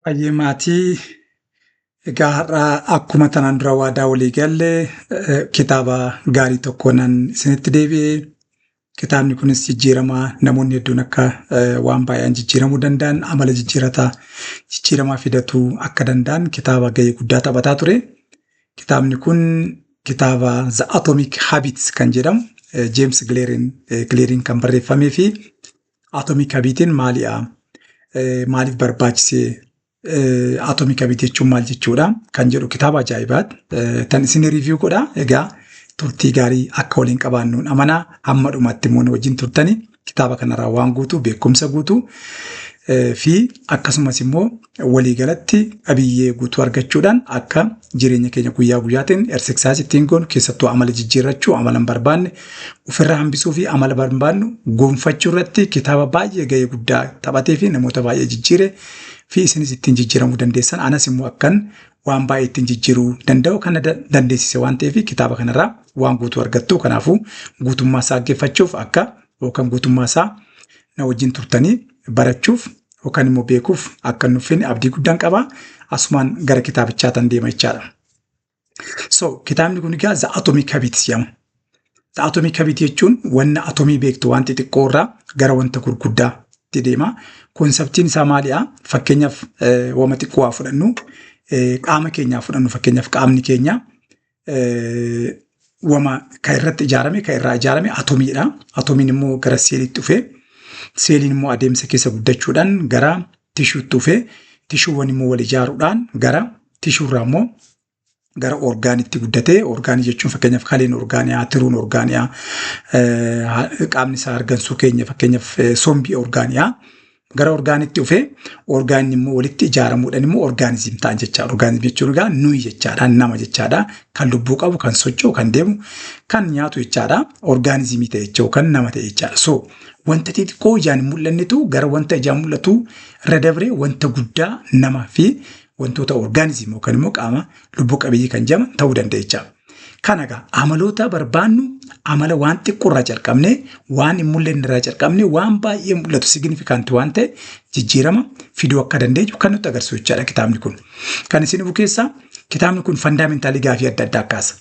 Fayyimaatii egaa har'aa akkuma tanaan dura waadaa walii galle kitaaba gaarii tokko nan isinitti deebi'ee kitaabni kunis jijjiiramaa namoonni hedduun akka waan baay'een jijjiiramuu danda'an amala jijjiiramaa fidatuu akka danda'an kitaaba gahee guddaa taphataa ture. Kitaabni kun kitaaba The Atomic Habits kan jedhamu James Cleariin kan barreeffamee fi Atomic Habitiin maaliif barbaachisee Atomic Habit jechuun maal jechuudha kan jedhu kitaaba ajaa'ibaati. Tan isin review godha. Egaa turtii gaarii akka waliin qabaannuun amanaa hamma dhumaatti immoo wajjin turtanii kitaaba kanarraa waan guutuu beekumsa guutuu fi akkasumas immoo waliigalatti qabiyyee guutuu argachuudhaan akka jireenya keenya guyyaa guyyaatiin exercise ittiin goonu keessattuu amala jijjiirrachuu amala hin barbaanne ofirraa hambisuu fi amala barbaannu gonfachuu irratti kitaaba baay'ee gahee guddaa taphatee fi namoota baay'ee jijjiire fi isinis ittiin jijjiiramuu dandeessan anas immoo akkan waan baay'ee ittiin jijjiiruu danda'u kana dandeessise waan ta'eef kitaaba kanarraa waan guutuu argattu. Kanaafuu guutummaa isaa dhaggeeffachuuf akka yookaan guutummaa isaa na wajjin turtanii barachuuf yookaan immoo beekuuf akka nuufin abdii guddaan qaba. Asumaan gara kitaabichaa tan deema jechaadha. Kitaabni kun egaa The Atomic Habits jedhama. The Atomic Habit jechuun wanna atomii beektu waan xixiqqoo irraa gara wanta gurguddaatti deema. Konseptiin isaa maaliidha? Fakkeenyaaf wama xiqqoo haa fudhannu. Qaama keenyaa fudhannu fakkeenyaaf qaamni keenya wama kan irratti ijaarame kan irraa ijaarame atomiidha. Atomiin immoo gara seeliitti dhufee seeliin immoo adeemsa keessa guddachuudhaan gara tishuutti dhufee tishuuwwan immoo wal ijaaruudhaan gara tishuurraa immoo gara orgaanitti guddatee orgaanii jechuun fakkeenyaaf kaleen orgaaniyaa tiruun orgaaniyaa qaamni isaa argansuu keenya fakkeenyaaf sombii orgaaniyaa gara orgaanitti dhufee orgaanni immoo walitti ijaaramuudhaan immoo orgaanizim ta'an jechaadha. Orgaanizim jechuun egaa nuyi jechaadha nama jechaadha kan lubbuu qabu kan socho'u kan deemu kan nyaatu jechaadha orgaanizimii ta'e jechuun kan nama ta'e jechaadha. Wanta xixiqqoo ijaan mul'annetu gara wanta ijaan mul'atu irra dabree wanta guddaa namaa fi wantoota orgaanizimii yookaan immoo qaama lubbuu qabeeyyii kan jedhaman ta'uu danda'a jechaadha. Kana egaa amaloota barbaannu amala waan xiqqoo irraa calqabnee waan hin mul'anne irraa calqabnee waan baay'ee mul'atu signifikanti waan ta'e jijjiirama fiduu akka dandeenyu kan nutti agarsiisu jechaadha kitaabni kun. Kan isin dhufu keessaa kitaabni kun fandaamintaalii gaafii adda addaa kaasa.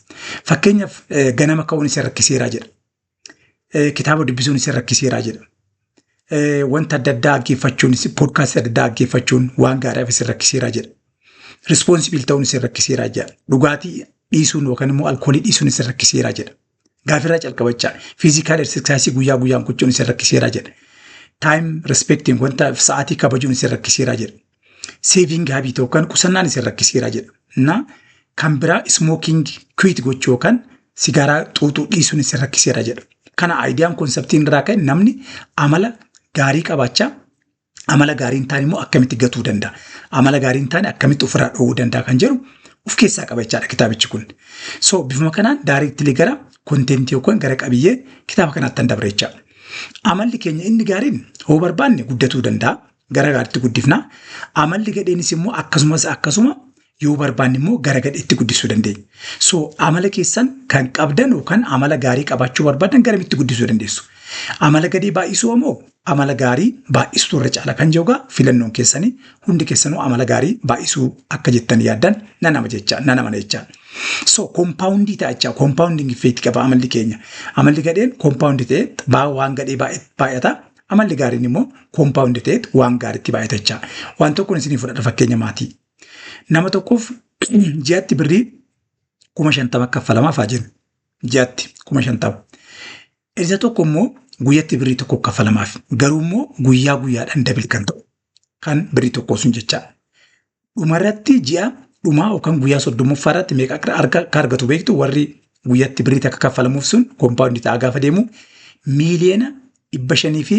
Fakkeenyaaf ganama ka'uun isa rakkiseeraa jedha. Kitaaba dubbisuun isa rakkiseeraa jedha. Wanta adda addaa dhaggeeffachuun poodkaastii adda addaa dhaggeeffachuun waan gaariif isa rakkiseeraa jedha. Responsibil ta'uun isa rakkiseeraa jedha. Dhugaatii dhiisuun yookaan immoo alkoolii dhiisuun isa rakkiseeraa jedha. Gaafirraa calqabachaa fiizikaal exersaayisii guyyaa guyyaan gochuun isa rakkiseeraa jedha. Taayim respeektiin wanta sa'aatii kabajuun isa rakkiseeraa jedha. Seeviing haabiit yookaan qusannaan isa rakkiseeraa jedha. Na kan biraa ismooking kwiit gochuu yookaan sigaaraa xuuxuu dhiisuun isa rakkiseeraa jedha. Kana aayidiyaan konseptiin irraa ka'e namni amala gaarii qabaachaa amala gaarii hin taane immoo akkamitti gatuu danda'a. Amala gaarii hin taane akkamitti ofirraa dhoowwuu danda'a kan jedhu of keessaa qabachaadha kitaabichi kun. Bifuma kanaan daariitti gara kontentii yookaan gara qabiyyee kitaaba kanaatti kan dabre jechaadha. Amalli keenya inni gaariin hoo barbaanne guddatuu danda'a. Gara gaariitti guddifna. Amalli gadheenis immoo akkasuma yoo barbaanne immoo gara gadheetti guddisuu dandeenya. Amala keessan kan qabdan yookaan amala gaarii qabaachuu barbaadan garamitti guddisuu dandeessu. Amala gadii baay'isuu immoo amala gaarii baay'isuu irra caala kan jirugaa filannoon keessanii hundi keessanuu amala gaarii baay'isuu akka jettan yaaddan nan amana jecha. Koompaawundii ta'a jecha koompaawundiin effeektii qaba amalli keenya. Amalli gadheen koompaawundii ta'ee waan gadhee baay'ata. Amalli gaariin immoo koompaawundii ta'ee waan gaariitti baay'ata jecha. Waan tokkoon isinii fudhadha fakkeenya maatii. Nama tokkoof ji'atti birrii 50,000 kaffalamaa fa'aa jennu. Ji'atti 50,000. Isa tokko immoo guyyatti birrii tokko kaffalamaaf. Garuu immoo guyyaa guyyaadhaan dabil kan ta'u. Kan birrii tokko sun jechaadha. Dhumarratti ji'a dhumaa yookaan guyyaa 30 irratti meeqa akka argatu beektu warri guyyatti birrii takka kaffalamuuf sun koompaawundii ta'aa gaafa deemu miiliyoona 500 fi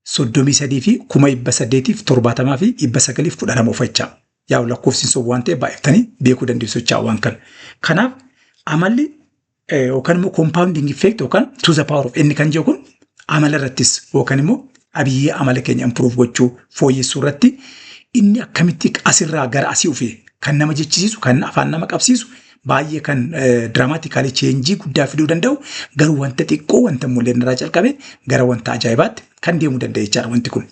33 fi 870 fi 912 ofachaa. Yaa lakkoofsiin sun waan ta'eef baay'atanii beekuu dandeessu jechaa waan kana. Kanaaf amalli yookaan immoo compounding effect yookaan to the power of inni kan jiru kun amala irrattis yookaan immoo abiyyee amala keenya improve gochuu fooyyessuu irratti inni akkamitti asirraa gara asii ufee kan nama jechisiisu kan afaan nama qabsiisu baay'ee kan dramatically change guddaa fiduu danda'u garuu wanta xiqqoo wanta mul'anne irraa calqabe gara wanta ajaa'ibaatti kan deemuu danda'a jechaadha wanti kun.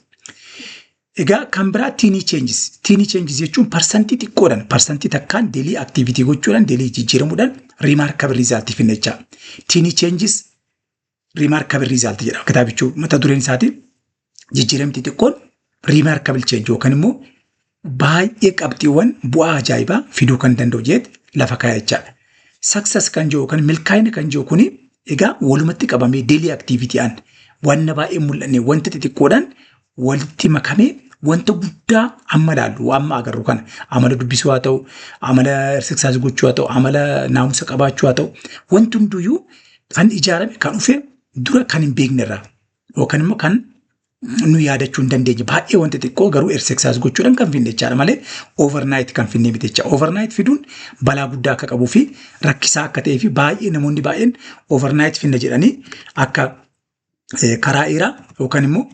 Egaa kan biraa tiinii cheenjis jechuun parsantii xiqqoodhaan parsantii takkaan deelii aktiviitii gochuudhaan deelii jijjiiramuudhaan rimaarkabel riizaaltii finna jecha. Tiinii cheenjis rimaarkabel riizaaltii jedhama kitaabichuu mata dureen isaatii jijjiiramti xiqqoon rimaarkabel cheenji yookaan immoo baay'ee qabxiiwwan bu'aa ajaa'ibaa fiduu kan danda'u jeet lafa kaa'e jechaadha. Success kan jiru yookaan milkaa'ina kan jiru kuni egaa walumatti qabamee deelii aktiviitii'aan wanna baay'ee mul'anne wanta xixiqqoodhaan walitti makamee wanta guddaa amma ilaallu amma agarru kana amala dubbisuu haa ta'u amala exercise gochuu haa ta'u amala naamusa qabaachuu haa ta'u wanti hunduyyuu kan ijaarame kan dhufe dura kan hin beekne irraa yookaan immoo kan nu yaadachuu hin dandeenye baay'ee wanta xiqqoo garuu exercise gochuudhaan kan finne jechaadha malee overnight kan finne miti jecha. Overnight fiduun balaa guddaa akka qabuu fi rakkisaa akka ta'ee fi baay'ee namoonni baay'een overnight finna jedhanii akka karaa dheeraa yookaan immoo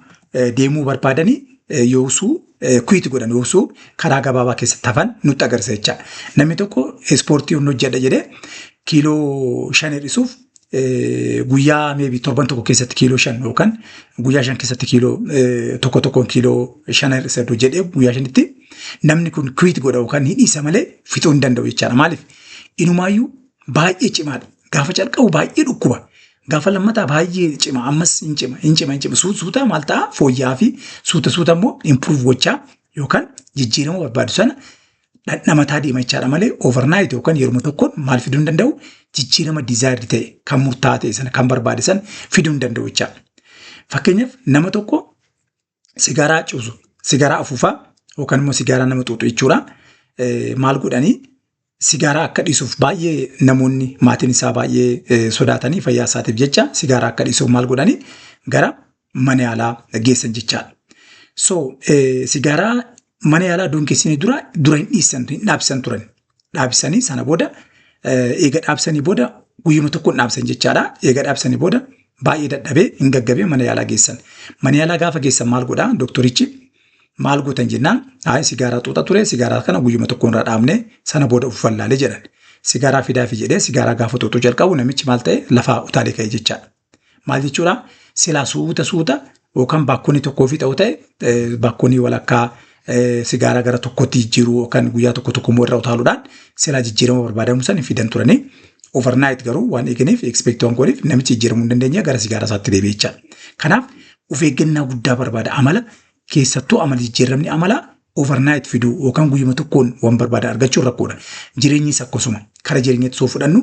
deemuu barbaadanii yoosuu kuyiiti godhan yoosuu karaa gabaabaa keessatti hafan nutti agarsiisa jecha. Namni tokko ispoortii hojjedha jedhee kiiloo 5 hir'isuuf guyyaa meebii torban tokko keessatti kiiloo 5 yookaan guyyaa 5 keessatti kiiloo tokkoon kiiloo 5 hir'isatu jedhee guyyaa 5tti namni kun kuyiiti godha yookaan hidhiisa malee fixuu hin danda'u jechaadha. Maaliif? Inumaayyuu baay'ee cimaadha. Gaafa calqabu baay'ee dhukkuba. Gaafa lammataa baay'ee cima ammas hin cima suuta maal ta'a fooyya'aa fi suuta immoo improve gochaa yookaan jijjiirama barbaadu sana dhandhamataa deema jechaadha malee overnight yookaan yeroo tokkoon maal fiduu hin danda'u jijjiirama desired ta'e kan murtaa'aa ta'e sana kan barbaade sana fiduu hin danda'u jechaadha. Fakkeenyaaf nama tokko sigaaraa cuusu sigaaraa afuufaa yookaan immoo sigaaraa nama xuuxu jechuudha maal godhanii sigaaraa akka dhiisuuf baay'ee namoonni maatiin isaa baay'ee sodaatanii fayyaa isaatiif jecha sigaaraa akka dhiisuuf maal godhanii gara mana yaalaa geessan jechaadha. So sigaaraa mana yaalaa geessanii dura hin dhaabsisan turan. Dhaabsisanii sana booda eega dhaabsanii booda guyyuma tokkoon dhaabsan jechaadha. Eega dhaabsanii booda baay'ee dadhabee hin gaggabee mana yaalaa geessan. Mana yaalaa gaafa geessan maal godhaa doktorichi maal gootan jennaan sigaaraa xuuxa ture sigaaraa kana guyyuma tokkoon irraa dhaabne sana booda uffallaalee jedhan. Sigaaraa fidaafi jedhee sigaaraa gaafa xuuxuu jalqabu namichi maal ta'e lafaa utaalee ka'e jechaadha. Maal jechuudha silaa suuta yookaan baakkoonii tokkoo fi ta'u ta'e baakkoonii walakkaa sigaaraa gara tokkotti jijjiiruu yookaan guyyaa tokko immoo irraa utaaluudhaan silaa jijjiirama barbaadamu sana fidan turanii overnight garuu waan eeganiif expect waan godheef namichi jijjiiramuu hin dandeenye gara sigaaraa isaatti deebi'e jechaadha. Kanaaf of eeggannaa guddaa barbaada amala keessattuu amala jijjiiramni amala overnight fiduu yookaan guyyuma tokkoon waan barbaada argachuun rakkoodha. Jireenyis akkasuma kara jireenyatti soo fudhannu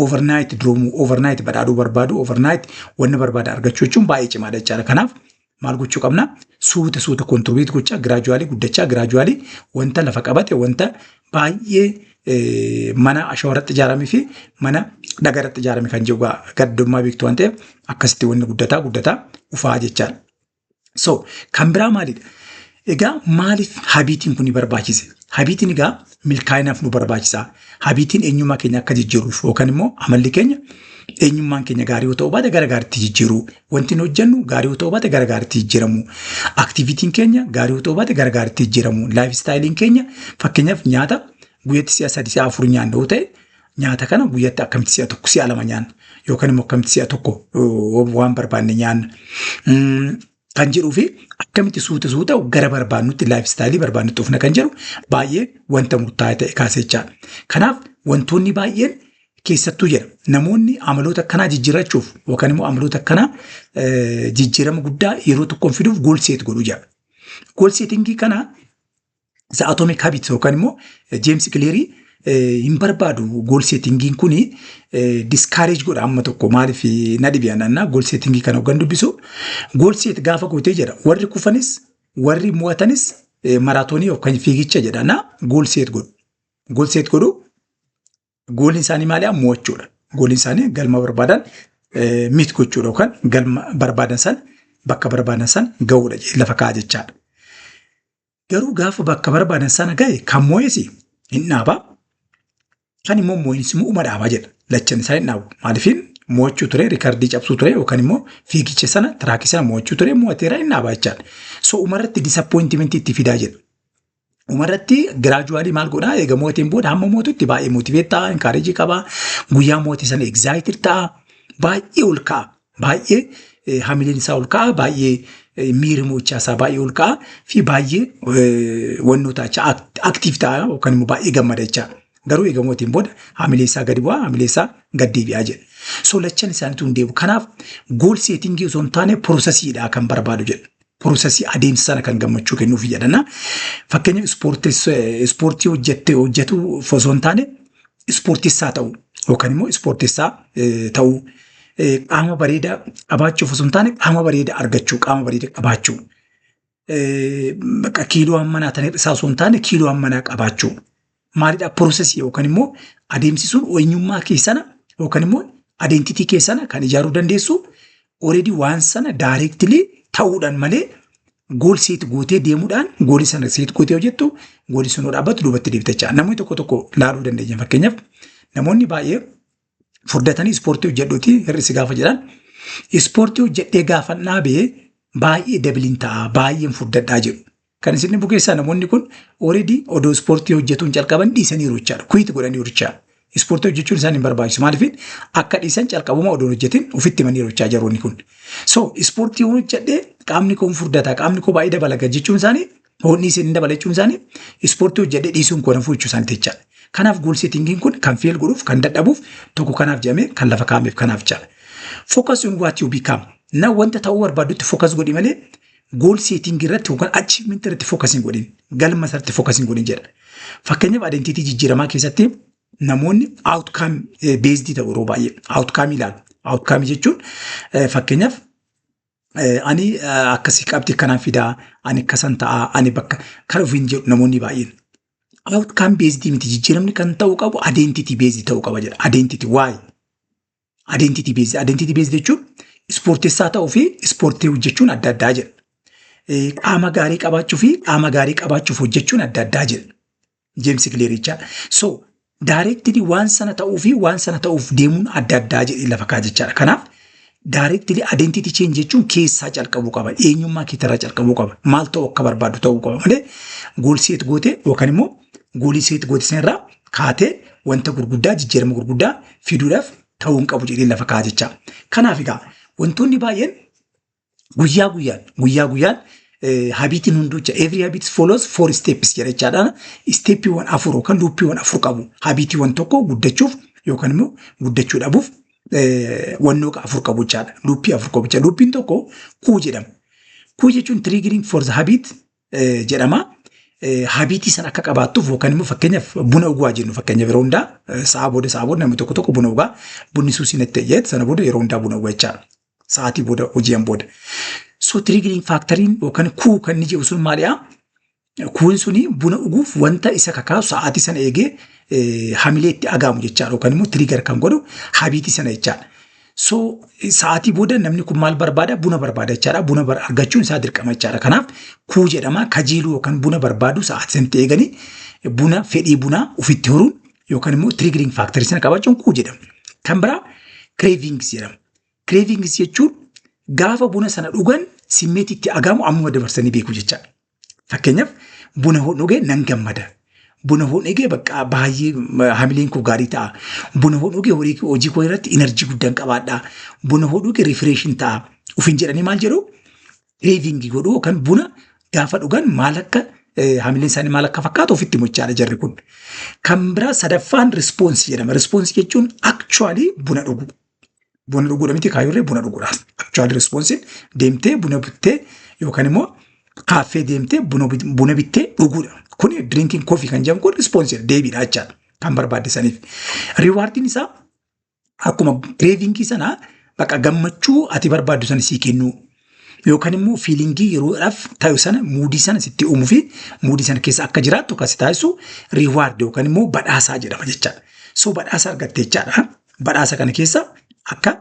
overnight duroomuu overnight badhaadhuu barbaadu overnight wanna barbaada argachuu jechuun baay'ee cimaadha jechaadha. Kanaaf maal gochuu qabna suuta kontribiit gochaa giraajuwaalii guddachaa giraajuwaalii wanta lafa qabate wanta baay'ee mana ashooratti ijaaramee fi mana dhagaratti ijaarame kan jiru gaddummaa beektu waan ta'eef akkasitti wanni guddataa ufaa jechaadha. So kan biraa maalidha? Egaa maaliif habiitiin kun barbaachise? Habiitiin egaa milkaa'inaaf nu barbaachisa. Habiitiin eenyummaa keenya akka jijjiiruuf yookaan immoo amalli keenya eenyummaan keenya gaarii yoo ta'u baate gara gaariitti jijjiiruu. Wanti nu hojjennu gaarii yoo ta'u baate gara gaariitti jijjiiramu. Aktiviitiin keenya gaarii yoo ta'u baate gara gaariitti jijjiiramu. Laayif istaayiliin keenya fakkeenyaaf nyaata guyyaatti si'a 3 si'a 4 nyaanna yoo ta'e nyaata kana guyyaatti akkamitti si'a 1 si'a 2 nyaanna yookaan immoo akkamitti si'a 1 waan barbaanne nyaanna. Kan jedhuu fi akkamitti suuta gara barbaannutti laayif istaayilii barbaannutti dhufna kan jedhu baay'ee wanta murtaa'e ta'e kaasee jechaadha. Kanaaf wantoonni baay'een keessattuu jedha namoonni amaloota akkanaa jijjiirrachuuf yookaan immoo amaloota akkanaa jijjiirama guddaa yeroo tokkoon fiduuf gool seet godhu jedha. Gool seetingii kana atomic habits yookaan immoo James Clear hin barbaadu gool seetingiin kuni discourage godha amma tokko maaliif na dhibiyaan gool seetingii kana hoggan dubbisu gool seet gaafa gootee jedha warri kufanis warri mo'atanis maraatoonii yookaan fiigicha jedha na gool seet godhu gooliin isaanii maali'a mo'achuudha. Gooliin isaanii galma barbaadan mit gochuudha yookaan galma barbaadan san bakka barbaadan san ga'uudha lafa kaa'aa jechaadha. Garuu gaafa bakka barbaadan sana ga'e kan mo'esi hin dhaabaa. Kan immoo mo'insi uma dhaabaa jedha. Lachan isaa hin dhaabu. Maaliifin mo'achuu ture riikardii cabsuu ture yookaan immoo fiigicha sana tiraakii sana mo'achuu ture mo'ateera hin dhaabaa jechaadha. So umarratti disappointimentii itti fidaa jedha. Umarratti giraajuwaalii maal godhaa eega mootiin booda hamma mootutti baay'ee mootiveet ta'a inkaarejii qabaa guyyaa mootii sana egzaayitir ta'a baay'ee ol ka'a baay'ee hamileen isaa ol ka'a baay'ee miirmocha isaa baay'ee ol ka'a fi baay'ee wannoota aktiif ta'a yookaan immoo baay'ee gammada jecha. Garuu eegamootiin booda hamilee isaa gadi bu'aa, hamilee isaa gad deebi'aa jedha. So lachan isaaniitu hin deebi'u. Kanaaf gool seetingii osoo hin taane piroosesiidha kan barbaadu jedha. Piroosesii adeemsa sana kan gammachuu kennuuf jedhana. Fakkeenyaaf ispoortii hojjetu osoo hin taane ispoortisaa ta'u yookaan immoo ispoortisaa ta'u qaama bareedaa qabaachuuf osoo hin taane qaama bareedaa argachuu, qaama bareedaa qabaachuu. Kiiloo hammanaa ta'e isaa osoo hin taane kiiloo hammanaa qabaachuu. Maalidhaa piroosesii yookaan immoo adeemsisuun eenyummaa keessana yookaan immoo adeemtitii keessana kan ijaaruu dandeessu already waan sana daayireektilii ta'uudhaan malee gool seet gootee deemuudhaan goolii sana seet gootee hojjettu goolii sun dhaabbatu duubatti deebitachaa. Namoonni tokko laaluu dandeenya. Fakkeenyaaf namoonni baay'ee furdatanii ispoortii hojjedhuuti hir'isi gaafa jedhan ispoortii hojjedhee gaafa dhaabee baay'ee dabiliin ta'a baay'een furdadhaa jedhu. Kan isin bukeessaa namoonni kun already odoo ispoortii hojjetuun calqaban dhiisanii jechaadha. Kuyiiti godhanii jechaadha. Ispoortii hojjechuun isaan hin barbaachisu. Maaliif akka dhiisan calqabuma odoo hojjetin ofitti himanii jechaa jiroonni kun. So ispoortii hojjedhee qaamni koo furdataa qaamni koo baay'ee dabalaga jechuun isaanii hoonni isin dabalachuun isaanii ispoortii hojjedhee dhiisuun koo nafuu jechuu isaanii jechaadha. Kanaaf gool seetingiin kun kan feel godhuuf kan dadhabuuf tokko kanaaf jedhamee kan lafa kaa'ameef kanaaf jechaadha. Focus on what you become. Na wanta ta'uu barbaadutti focus godhi malee gool seetingii irratti yookaan achievement irratti focus hin godhin. Galma irratti focus hin godhin jedha. Fakkeenyaaf identity jijjiiramaa keessatti namoonni outcome based ta'u yeroo baay'ee outcome ilaalu. Outcome jechuun fakkeenyaaf ani akkasii qabdi kanaan fidaa, ani akkasan ta'a, ani bakka kan ofiin jedhu namoonni baay'een. Outcome based miti jijjiiramni kan ta'uu qabu identity based ta'uu qaba jedha. Identity why? Identity based jechuun ispoortisaa ta'uu fi ispoortii hojjechuun adda addaa jedha. Qaama gaarii qabaachuu fi qaama gaarii qabaachuuf hojjechuun adda addaa jedha. James Clear jechaadha. So directly waan sana ta'uu fi waan sana ta'uuf deemuun adda addaa jedhee lafa kaa'e jechaadha. Kanaaf directly identity change jechuun keessaa calqabuu qaba. Eenyummaa keetirraa calqabuu qaba. Maal ta'uu akka barbaadu ta'uu qaba malee gool seet gootee yookaan immoo goolii seet goote sanarraa kaatee wanta gurguddaa jijjiirama gurguddaa fiduudhaaf ta'uu hin qabu jedhee lafa kaa'e jechaadha. Kanaaf egaa wantoonni baay'een guyyaa guyyaan habitiin hunduucha every habit follows 4 steps jedha jechaadha. Steppiiwwan 4 yookaan luuppiiwwan 4 qabu. Habitiiwwan tokko guddachuuf yookaan immoo guddachuu dhabuuf wannoo 4 qabu jechaadha. Luuppii 4 qabu jechaadha. Luuppiin tokko kuu jedhama. Kuu jechuun triggering for the habit jedhama. Habitii sana akka qabaattuuf yookaan immoo fakkeenyaaf buna dhuguu jennu fakkeenyaaf yeroo hundaa sa'a booda namni tokko buna dhugaa bunni suusiin itti jedhe sana booda yeroo hundaa buna dhugaa jechaadha. Sa'aatii booda hojiin booda. So triggering factoriin yookaan kuu kan ni jedhu sun maali'aa? Kuun suni buna dhuguuf wanta isa kakaasu sa'aatii sana eegee hamilee itti agaamu jechaadha yookaan immoo trigger kan godhu habitii sana jechaadha. So sa'aatii booda namni kun maal barbaada? Buna barbaada jechaadha. Buna argachuun isaa dirqama jechaadha. Kanaaf kuu jedhama kajiiluu yookaan buna barbaadu sa'aatii sanatti eeganii buna fedhii bunaa ofitti horuun yookaan immoo triggering factorii sana qabaachuun kuu jedhama. Kan biraa cravings jedhama. Cravings jechuun gaafa buna sana dhugan simmeetii itti agaamu ammuma dabarsanii beeku jechaadha. Fakkeenyaaf buna dhugee nan gammada. Buna dhugee bakka baay'ee hamileen koo gaarii ta'a. Buna dhugee hojii koo irratti enerjii guddaan qabaadha. Buna dhugee refreshin ta'a. Ofiin jedhanii maal jedhu? Craving godhu yookaan buna gaafa dhugan maal akka hamileen isaanii maal akka fakkaatu ofitti mochaadha jarri kun. Kan biraa sadaffaan response jedhama. Response jechuun actually buna dhugu. Buna dhuguudha miti kaayyurree buna dhuguudha. Actual response deemtee buna bittee yookaan immoo kaaffee deemtee buna bittee dhuguudha. Kun drinking coffee kan jedhamu kun response deebiidha jechaadha. Kan barbaadisaniif. Riwaardiin isaa akkuma cravingii sanaa bakka gammachuu ati barbaaddu sana sii kennu yookaan immoo fiilingii yeroodhaaf ta'u sana muudii sana sitti uumuu fi muudii sana keessa akka jiraattu kan si taasisu riwaard yookaan immoo badhaasaa jedhama jechaadha. So badhaasa argattee jechaadha. Badhaasa kana keessa akka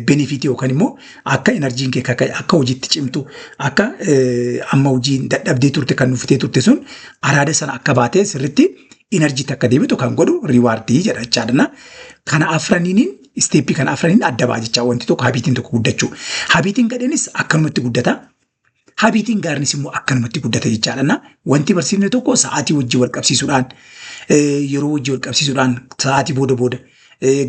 benefitii yookaan immoo akka enerjiin kee akka hojiitti cimtu akka amma hojiin dadhabdee turte kan nuufitee turte sun araada sana akka baatee sirriitti enerjiitti akka deebitu kan godhu riwaardii jedha jechaadha. Kana afraniin isteeppii kana afraniin adda baa jechaa wanti tokko habiitiin tokko guddachuu. Habiitiin gadheenis akkanumatti guddata. Habiitiin gaariinis immoo akkanumatti guddata jechaadha. Wanti barsiifne tokko sa'aatii wajjin wal qabsiisuudhaan yeroo wajjin wal qabsiisuudhaan sa'aatii booda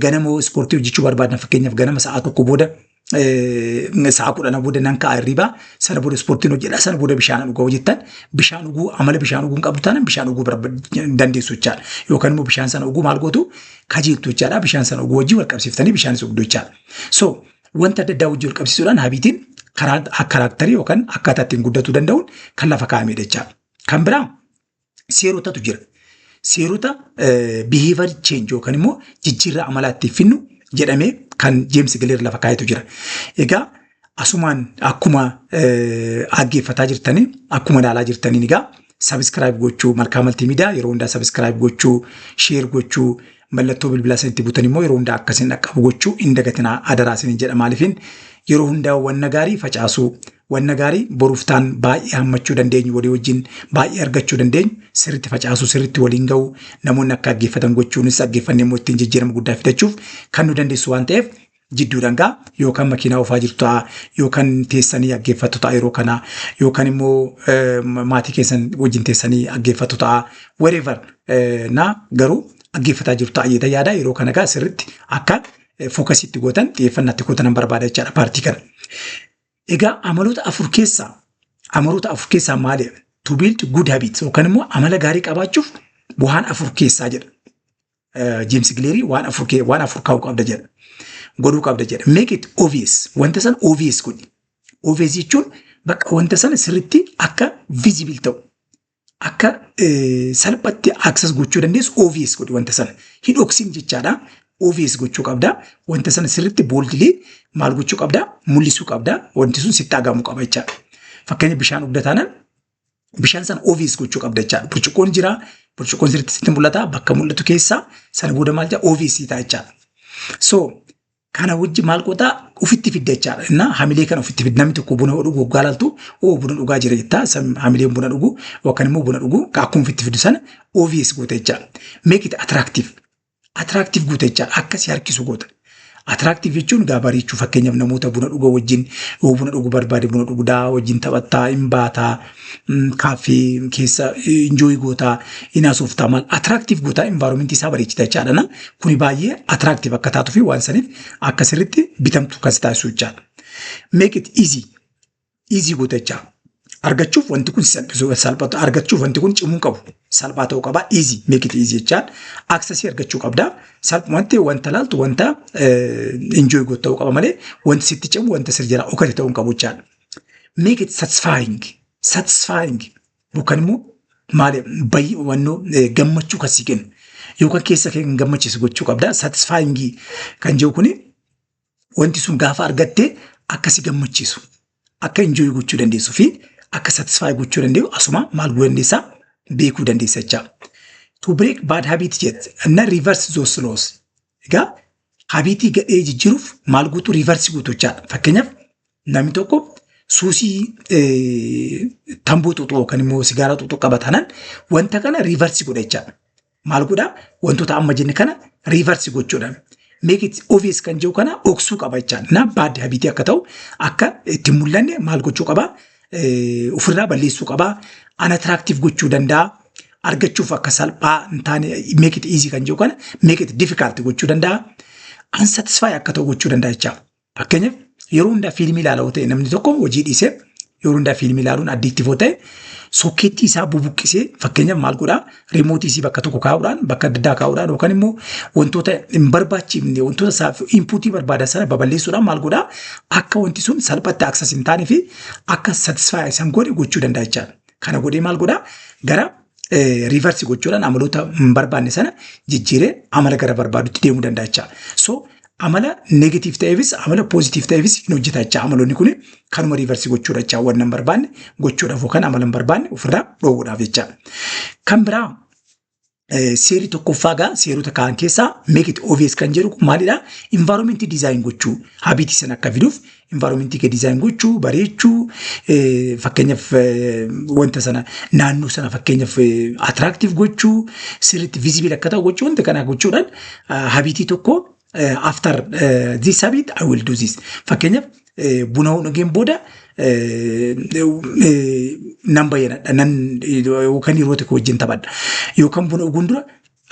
ganama ispoortii hojjechuu barbaadan fakkeenyaaf ganama sa'a tokko booda sa'a kudhan booda nan ka'a hirriba sana booda ispoortiin hojjedha sana booda bishaan dhuguu hojjettan bishaan dhuguu amala bishaan dhuguu qabu taanaan bishaan dhuguu dandeessu jechaadha yookaan immoo bishaan sana dhuguu maal gootu kajeeltu jechaadha bishaan sana dhuguu wajjin wal qabsiiftanii bishaan isa dhugdu jechaadha so wanta adda addaa wajjin wal qabsiisuudhaan habiitiin karaaktarii yookaan akkaataa ittiin guddatuu danda'uun kan lafa kaa'amedha jechaadha kan biraa seerotatu jira seerota behavior change yookaan immoo jijjiirraa amalaatti finnu jedhamee kan James Clear lafa kaa'etu jira. Egaa asumaan akkuma dhaggeeffataa jirtanii akkuma ilaalaa jirtanii egaa subscribe gochuu Malkaa Multimedia yeroo hundaa subscribe gochuu share gochuu mallattoo bilbilaa isinitti butan immoo yeroo hundaa akkasiin dhaqqabu gochuu hin dagatinaa adaraa isiniin jedha maaliifin yeroo hundaa wanna gaarii facaasuu wanna gaarii boruuftaan baay'ee hammachuu dandeenyu walii wajjin baay'ee argachuu dandeenyu sirriitti facaasuu sirriitti waliin ga'uu namoonni akka dhaggeeffatan gochuunis dhaggeeffannee immoo ittiin jijjiirama guddaa fidachuuf kan nu dandeessu waan ta'eef jidduudhaan gaa yookaan makiinaa oofaa jirtu ta'a yookaan teessanii dhaggeeffattu ta'a yeroo kana yookaan immoo maatii keessan wajjin teessanii dhaggeeffattu ta'a wherever na garuu dhaggeeffataa jirtu ta'a jedha yaada yeroo kana gaa sirriitti akka fookasiitti gootan xiyyeeffannaatti gootan barbaada jechaadha paartii kana. Egaa amaloota afur keessaa maali? To build good habits yookaan immoo amala gaarii qabaachuuf bu'aan afur keessaa jedha. James Clear waan afur kaa'uu qabda jedha. Godhuu qabda jedha. Make it obvious. Wanta sana obvious godhi. Obvious jechuun bakka wanta sana sirriitti akka visible ta'u. Akka salphatti access gochuu dandeessu obvious godhi wanta sana. Hin dhoksin jechaadha. Obvious gochuu qabda. Wanta sana sirriitti boldly maal gochuu qabda? Mul'isuu qabda. Wanti sun sitti agamuu qaba jechaadha. Fakkeenya bishaan dhugda taanaan bishaan sana obvious gochuu qabda jechaadha. Burcuqqoon jira. Burcuqqoon sirriitti sitti mul'ata. Bakka mul'atu keessaa sana booda maal jedha? Obvious ta'a jechaadha. So kana wajji maal qotaa ufitti fidda jechaadha. Innaa hamilee kana ufitti fidda namni tokko buna dhugu waggaa laaltu buna dhugaa jira jettaa hamileen buna dhugu yookaan immoo buna dhugu akkuma ufitti fiddu sana obvious goota jechaadha. Make it attractive. Attractive goota jechaadha. Akkasii harkisu goota. Attractive jechuun gaabariichuu fakkeenyaaf namoota buna dhuguu wajjin buna dhuguu barbaade buna dhugudaa wajjin taphattaa hin baataa kaaffee keessa enjoy gootaa inaasuuftaa maal attractive gootaa environmentii isaa bareechita jechaadha. Kuni baay'ee attractive akka taatu fi waan saniif akka sirriitti bitamtu kan taasisu jechaadha. Make it easy goota jechaadha. Argachuuf wanti kun salphatu argachuuf wanti kun cimuu qabu salphaa ta'uu qaba easy make it easy jechaadha. Access argachuu qabda salphumatti wanta laaltu wanta enjoy gootu ta'uu qaba malee wanti sitti cimu wanta sir jira okkate ta'uu qabu jechaadha. Make it satisfying yookaan immoo maali wannoo gammachuu kan si kennu yookaan keessa kee gammachiisu gochuu qabda. Satisfying kan jiru kuni wanti sun gaafa argattee akka si gammachiisu akka enjoy gochuu dandeessu fi akka satisfy gochuu dandeessu asuma maal gochuu dandeessa beekuu dandeessa jechaadha. To break bad habit jet and reverse those laws. Egaa habitii gadhee jijjiiruuf maal gootu reverse gootu jechaadha. Fakkeenyaaf namni tokko suusii tamboo xuuxuu yookaan immoo sigaaraa xuuxuu qabatanaan wanta kana reverse godha jechaadha. Maal godhaa wantoota amma jenne kana reverse gochuudhaan. Make it obvious kan jiru kana dhoksuu qaba jechaadha. Na bad habitii akka ta'u akka itti mul'anne maal gochuu qaba? Ofirraa balleessuu qaba. Unattractive gochuu danda'a. Argachuuf akka salphaa hin taane make it easy kan jiru kana make it difficult gochuu danda'a. Unsatisfy akka ta'u gochuu danda'a jechaadha. Fakkeenyaaf yeroo hundaa fiilmii ilaalaa ta'e namni tokko hojii dhiisee yeroo hundaa fiilmii ilaaluun addictive ta'e sokkeettii isaa bubuqqisee fakkeenyaaf maal godhaa reemootii isii bakka tokko kaa'uudhaan bakka adda addaa kaa'uudhaan yookaan immoo wantoota hin barbaachifne wantoota isaaf inpuutii barbaadan sana baballeessuudhaan maal godhaa akka wanti sun salphatti access hin taane fi akka satisfy isaan godhe gochuu danda'a jechaadha. Kana godhee maal godhaa gara reverse gochuudhaan amaloota hin barbaanne sana jijjiiree amala gara barbaadutti deemuu danda'a jechaadha. So amala negative ta'eefis amala positive ta'eefis hin hojjeta jechaadha. Amaloonni kun kanuma reverse gochuudha jechaadha. Waan hin barbaanne gochuudhaaf yookaan amala hin barbaanne ofirraa dhoowwuudhaaf jechaadha. Kan biraa seerii tokkoffaa gaa seerota kaan keessaa make it obvious kan jedhu maalidha? Environment design gochuu habitii sana akka fiduuf environment ke design gochuu bareechuu fakkeenyaaf wanta sana naannoo sana fakkeenyaaf attractive gochuu sirriitti visible akka ta'u gochuu wanta kana gochuudhaan habitii tokko after this habit I will do this. Fakkeenyaaf buna dhugeen booda nan bayyana nan yookaan yeroo tokko wajjin taphadha yookaan buna dhuguun dura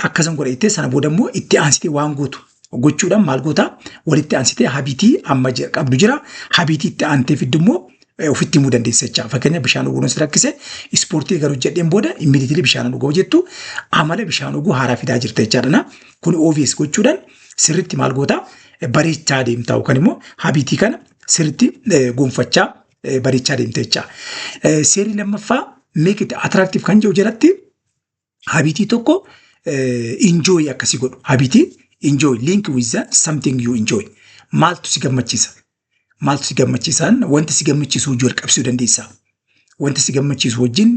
akkasuma godha itti sana booda immoo itti aansitee waan gootu gochuudhaan maal goota walitti aansitee habiitii amma qabdu jira habiitii itti aantee fiddummoo ofitti himuu dandeessa jecha. Fakkeenya bishaan dhuguun si rakkise ispoortii garuu jedheen booda immediately bishaan dhuguu jettu amala bishaan dhuguu haaraa fidaa jirta jechaadha. Kun obvious gochuudhaan sirriitti maal goota bareechaa deemtaa yookaan immoo habiitii kana sirriitti gonfachaa bareechaa deemta jecha. Seerii lammaffaa make it attractive kan jiru jalatti habiitii tokko enjoy akkasii godhu. Habiitii enjoy link with something you enjoy. Maaltu si gammachiisa? Maaltu si gammachiisaan wanta si gammachiisu hojii wal qabsiisuu dandeessa. Wanta si gammachiisu wajjin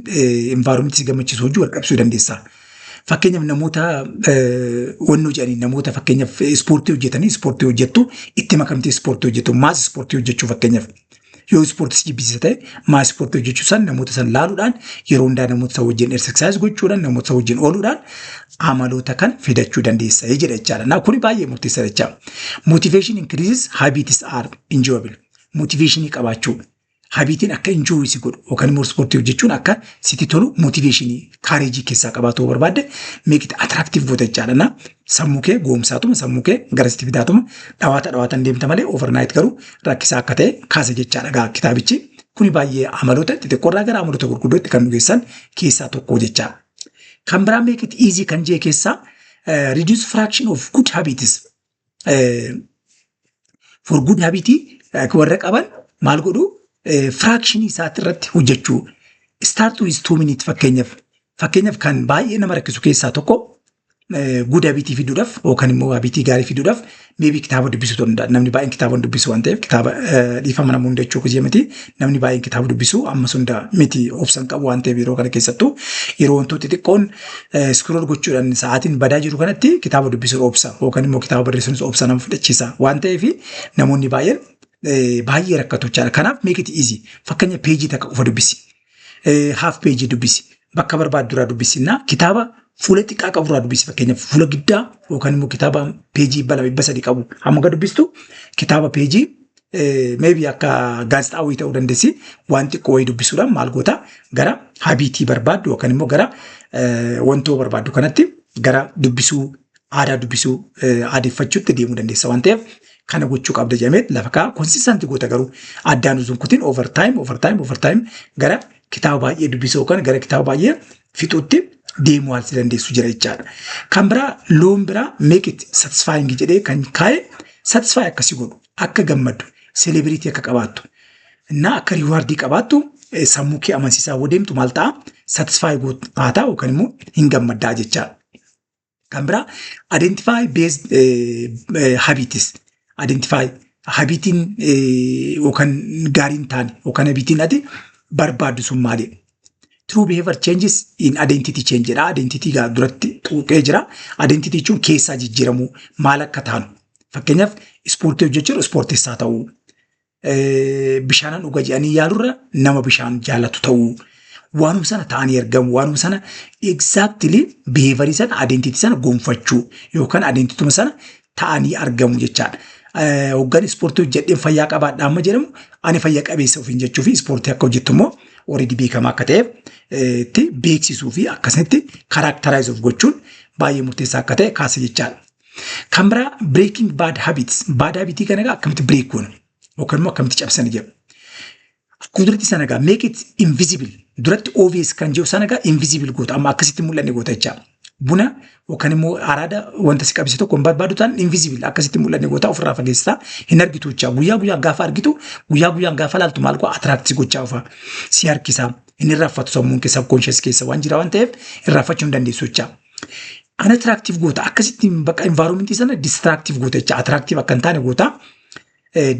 environment si gammachiisu hojii wal qabsiisuu dandeessa. Fakkeenyaaf namoota wannoo jedhanii namoota fakkeenyaaf ispoortii hojjetanii ispoortii hojjettu itti makamtee ispoortii hojjettu maas ispoortii hojjechuu fakkeenyaaf yoo ispoortii si jibbisiisa ta'e maas ispoortii hojjechuu san namoota san laaluudhaan yeroo hundaa namoota san wajjin exercise gochuudhaan namoota san wajjin ooluudhaan amaloota kan fidachuu dandeessa jedha jechaadha. Naa kuni baay'ee murteessaa jecha. Motivation increases habits are enjoyable. Motivation qabaachuu habiitiin akka enjoy si godhu yookaan immoo ispoortii hojjechuun akka sitti tolu motiveeshinii kaareejii keessaa qabaatu barbaadde make it attractive goota jechaadha. Sammuu kee goomsaatuma sammuu kee gara sitti fidaatuma dhawaataan deemta malee overnight garuu rakkisaa akka ta'e kaasa jechaadha. Kitaabichi kuni baay'ee amaloota xixiqqoorraa gara amaloota gurguddootti kan nu geessan keessaa tokko jechaadha. Kan biraa make it easy kan jee keessaa reduce fraction of good habits for good habit warra qaban maal godhu fractionii isaati irratti hojjechuu. Start with 2 minutes fakkeenyaaf kan baay'ee nama rakkisu keessaa tokko good habit fiduudhaaf yookaan immoo habit gaarii fiduudhaaf maybe kitaaba dubbisuu ta'uu danda'a. Namni baay'een kitaaba dubbisu waan ta'eef kitaaba dhiifama nama hunda jechuu kujee miti namni baay'een kitaaba dubbisu ammas hunda miti obsan qabu waan ta'eef yeroo kana keessattuu yeroo wantoota xixiqqoon scroll gochuudhaan sa'aatiin badaa jiru kanatti kitaaba dubbisuu obsa yookaan immoo kitaaba barreessuunis obsa nama fudhachiisa waan ta'eef namoonni baay'ee rakkatu jechaadha. Kanaaf make it easy. Fakkeenya peejii takka qofa dubbisi. Half peejii dubbisi. Bakka barbaadu duraa dubbisinnaa kitaaba fuula xiqqaa qabu duraa dubbisi. Fakkeenya fuula giddaa yookaan immoo kitaaba peejii 200 qabu hamma gad dubbistu kitaaba peejii maybe akka gaazexaawwii ta'uu dandeessi waan xiqqoo wayii dubbisuudhaan maal goota gara habiitii barbaaddu yookaan immoo gara wantoo barbaaddu kanatti gara dubbisuu aadaa dubbisuu aadeffachuutti deemuu dandeessa waan ta'eef kana gochuu qabda jedhamee lafa kaa konsistantii goota garuu addaan uzuun kutiin overtime gara kitaaba baay'ee dubbisuu yookaan gara kitaaba baay'ee fixuutti deemuu haalsi dandeessu jira jechaadha. Kan biraa loon biraa make it satisfying jedhee kan kaa'e satisfy akkasii godhu akka gammaddu celebrity akka qabaattu na akka riwaardii qabaattu sammuu kee amansiisaa deemtu maal ta'a satisfy gootaa yookaan immoo hin gammaddaa jechaadha. Kan biraa identify based habits. Identify habiitiin yookaan gaariin taane yookaan habiitiin ati barbaaddu sun maali? True behavior changes in identity change jedha. Identity gaa duratti tuqee jira. Identity jechuun keessaa jijjiiramuu maal akka taanu. Fakkeenyaaf ispoortii hojjechuun ispoorteessaa ta'uu. Bishaanan dhuga jedhanii yaalurra nama bishaan jaallatu ta'uu. Waanuma sana ta'anii argamu. Waanuma sana exactly behavior sana identity sana gonfachuu yookaan identity sana ta'anii argamu jechaadha. Hoggaan ispoortii hojjedheen fayyaa qabaadha amma jedhamu ani fayyaa qabeessa ofiin jechuu fi ispoortii akka hojjettu immoo already beekamaa akka ta'eef beeksisuu fi akkasitti kaaraakteraayiz of gochuun baay'ee murteessaa akka ta'e kaasa jechaadha. Kan biraa breaking bad habits. Bad habitii kana akkamitti break goona yookaan immoo akkamitti cabsana jedhu. Akkuma duratti sana egaa make it invisible. Duratti obvious kan jiru sana egaa invisible goota amma akkasitti mul'anne goota jechaadha. Buna yookaan immoo araada wanta si qabsiise tokko hin barbaadu ta'an invisible akkasitti mul'anne goota ofirraa fageessitaa hin argitu jecha guyyaa gaafa argitu guyyaa gaafa laaltu maal go'a attract si gochaa ofa si harkisaa inni irraafatu sammuun keessa subconscious keessa waan jira waan ta'eef irraafachuu hin dandeessu jecha. Unattractive goota akkasitti bakka environment sana distractive goota jecha attractive akka hin taane goota.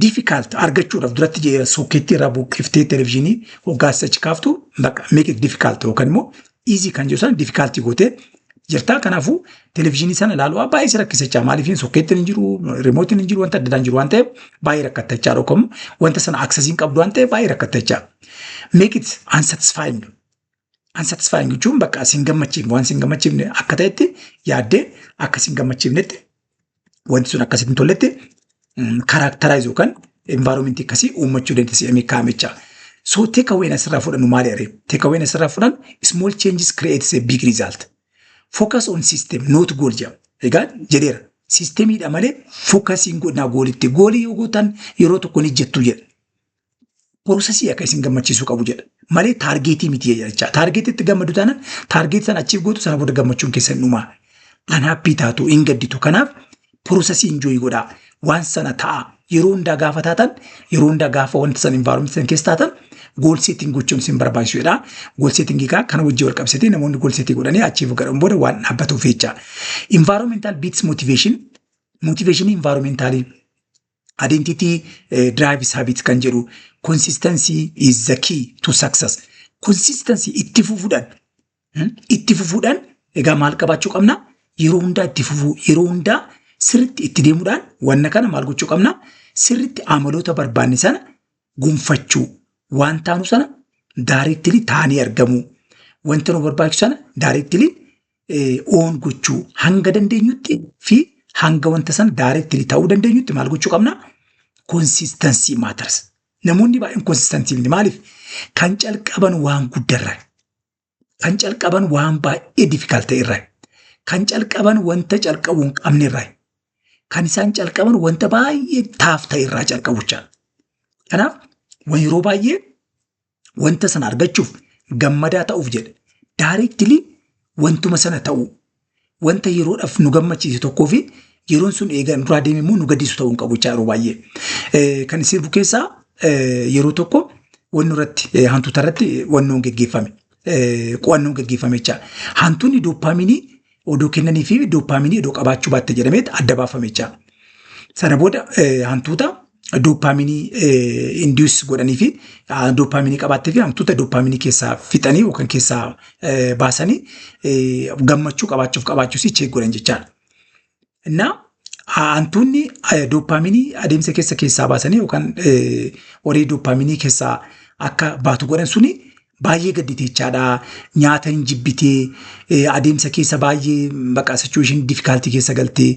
Difficult argachuudhaaf duratti jee sokkeetti irraa buuqiftee televiziyoonii hoggaasa achi kaaftu make it difficult yookaan immoo easy kan jiru sana difficult gootee jirtaa. Kanaafuu televiziyoonii sana ilaaluu baay'ee si rakkisa. Maaliif sokkeettiin hin jiru, reemootiin hin jiru, wanta adda addaa jiru waan ta'eef baay'ee rakkatta jechaadha. Yookaan wanta sana aksesiin qabdu waan ta'eef baay'ee rakkatta jechaadha. Make it unsatisfying. Unsatisfying jechuun bakka siin gammachiifne waan siin gammachiifne akka ta'etti yaaddee akka siin gammachiifnetti wanti sun akkasitti hin tolletti kaaraakteraayiz yookaan environment akkasii uumachuu dandeessi jedhamee kaa'amecha. So take away asirraa fudhannu maali aree? Take away asirraa fudhan small changes creates a big result. Focus on system not goal jedhama. Egaa jedheera Siistemiidha malee fookasiin godhina goolitti. Goolii yoo gootan yeroo tokko ni jettu jedha. Poroosesii akka isin gammachiisuu qabu jedha. Malee taargeetii miti jecha. Taargeetiitti gammadu taanaan taargeetii sana achiif gootu sana booda gammachuun keessan dhumaa. Anaappii taatu hin gadditu. Kanaaf poroosesii injooyi godhaa. Waan sana ta'a. Yeroo hundaa gaafa taatan, yeroo hundaa gaafa wanta sana environment sana keessa taatan goal setting gochuun isin barbaachisuudha. Goal setting kana wajjin wal qabsiisanii namoonni goal setting godhanii achiif godhan booda waan dhaabbatuuf jecha. Environmental beats motivation. Motivation environmental identity drives habits kan jedhu. Consistency is the key to success. Consistency itti fufuudhaan egaa maal qabaachuu qabna? Yeroo hundaa itti fufuu, yeroo hundaa sirriitti itti deemuudhaan wanna kana maal gochuu qabna? Sirriitti amaloota barbaanne sana gonfachuu. Waan taanu sana directly taanii argamu. Wanta nu barbaachisu sana directly oon gochuu hanga dandeenyutti fi hanga wanta sana directly ta'uu dandeenyutti maal gochuu qabna? Consistency matters. Namoonni baay'een consistency miti maaliif? Kan calqaban waan guddarraa. Kan calqaban waan baay'ee difficult ta'erraa. Kan calqaban wanta calqabu hin qabnerraa. Kan isaan calqaban wanta baay'ee taaf ta'erraa calqabuchaa. Kanaaf yeroo baay'ee wanta sana argachuuf gammadaa ta'uuf jedha. Directly wantuma sana ta'u. Wanta yeroodhaaf nu gammachiise tokkoo fi yeroon sun eegan duraa deemee immoo nu gaddisu ta'uu hin qabuchaa yeroo baay'ee. Kan isin keessaa yeroo tokko wanni irratti hantuuta irratti wannoon geggeeffame. Qo'annoon geggeeffame jecha. Hantuunni dooppaaminii odoo kennanii fi dooppaaminii odoo qabaachuu baatte jedhamee adda baafame jecha. Sana booda hantuuta dooppaaminii induus godhanii fi dooppaaminii qabaattee fi hantuuta dooppaaminii keessaa fixanii yookaan keessaa baasanii gammachuu qabaachuus cheek godhan jechaadha. Innaa hantuunni dooppaaminii adeemsa keessaa baasanii yookaan horii dooppaaminii keessaa akka baatu godhan suni baay'ee gaddite jechaadha. Nyaata hin jibbitee adeemsa keessa baay'ee baqa situation difficulty keessa galtee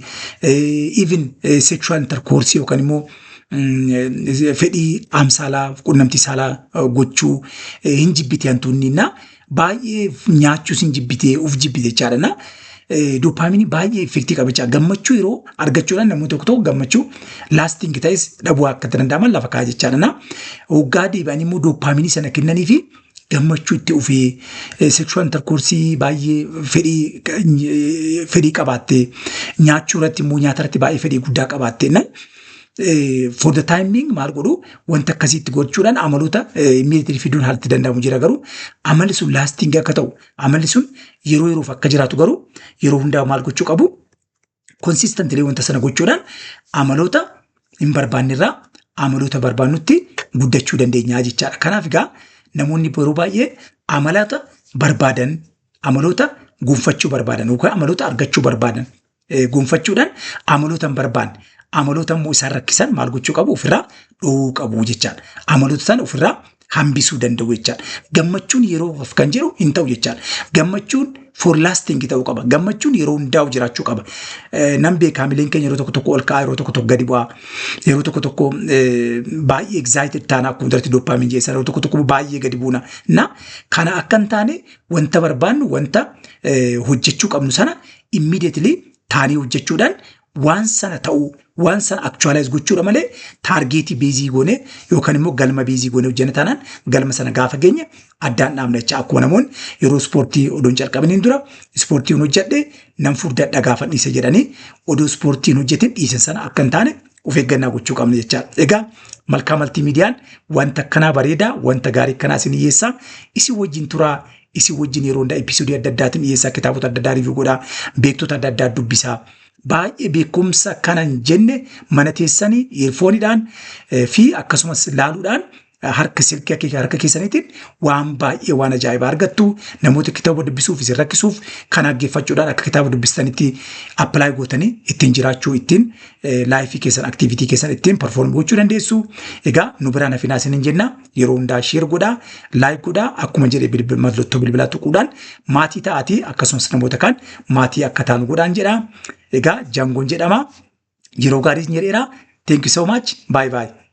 even sexual intercourse yookaan immoo fedhii amsaalaa qunnamtii saalaa gochuu hin jibbite hantuunni na baay'ee nyaachuus hin jibbite uf jibbite jechaadha. Dooppaaminii baay'ee effektii qabachaa gammachuu yeroo argachuudhaan namoota tokko gammachuu lasting ta'es dhabuu akka danda'aman lafa kaa'aa jechaadha. Hoggaa deebi'anii immoo dooppaaminii sana kennanii fi gammachuu itti ufee sexual intercourse baay'ee fedhii qabaattee nyaachuu irratti immoo nyaata irratti baay'ee fedhii guddaa qabaattee for the time being maal godhu wanta akkasiitti gochuudhaan amaloota immediately fiduun haalatti danda'amu jira garuu amalli sun lasting akka ta'u amalli sun yeroof akka jiraatu garuu yeroo hundaa maal gochuu qabu consistently wanta sana gochuudhaan amaloota hin barbaannerraa amaloota barbaannutti guddachuu dandeenya jechaadha. Kanaaf egaa namoonni yeroo baay'ee amaloota barbaadan amaloota gonfachuu barbaadan yookaan amaloota argachuu barbaadan gonfachuudhaan amaloota hin barbaanne amaloota immoo isaan rakkisan maal gochuu qabu ofirraa dhoowwuu qabu jechaadha. Amaloota sana ofirraa hambisuu danda'u jechaadha. Gammachuun yeroof kan jiru hin ta'u jechaadha. Gammachuun for lasting ta'uu qaba. Gammachuun yeroo hundaa'u jiraachuu qaba. Nan beekaa mileen keenya yeroo tokko ol ka'aa yeroo tokko gadi bu'aa yeroo tokko baay'ee excited taana akkuma duratti dooppaaminii jeessa yeroo tokko baay'ee gadi buuna. Na kana akka hin taane wanta barbaannu wanta hojjechuu qabnu sana immediately taanii hojjechuudhaan waan sana ta'uu waan sana actualize gochuudha malee targeetii beezii goone yookaan immoo galma beezii goone hojjenna taanaan galma sana gaafa geenye addaan dhaabna jecha akkuma namoonni yeroo ispoortii odoon calqabaniin dura ispoortiin hojjedhe nan furdadha gaafa dhiise jedhanii odoo ispoortiin hojjetin dhiisan sana akka hin taane of eeggannaa gochuu qabna jechaadha. Egaa Malkaa Maltiimiidiyaan wanta akkanaa bareedaa wanta gaarii akkanaa isin dhiyeessaa isin wajjin turaa isin wajjin yeroo hundaa episoodii adda addaatiin dhiyeessaa kitaabota adda addaa riivuu godhaa beektota adda addaa dubbisaa. Baay'ee beekumsa kanan jenne mana teessanii earfooniidhaan fi akkasumas laaluudhaan harka silkii harka keessaniitiin waan baay'ee waan ajaa'ibaa argattu namoota kitaaba dubbisuuf isin rakkisuuf kan dhaggeeffachuudhaan akka kitaaba dubbistanitti apply gootanii ittiin jiraachuu ittiin laayifii keessan aktivitii keessan ittiin perform gochuu dandeessu. Egaa nu biraan hafinaa isiniin jenna yeroo hundaa share godhaa like godhaa akkuma jedhee mallattoo bilbilaa tuquudhaan maatii ta'aatii akkasumas namoota kaan maatii akka taanu godhaan jedha. Egaa Jangoon jedhama yeroo gaarii jedheera. Thank you so much. Bye bye.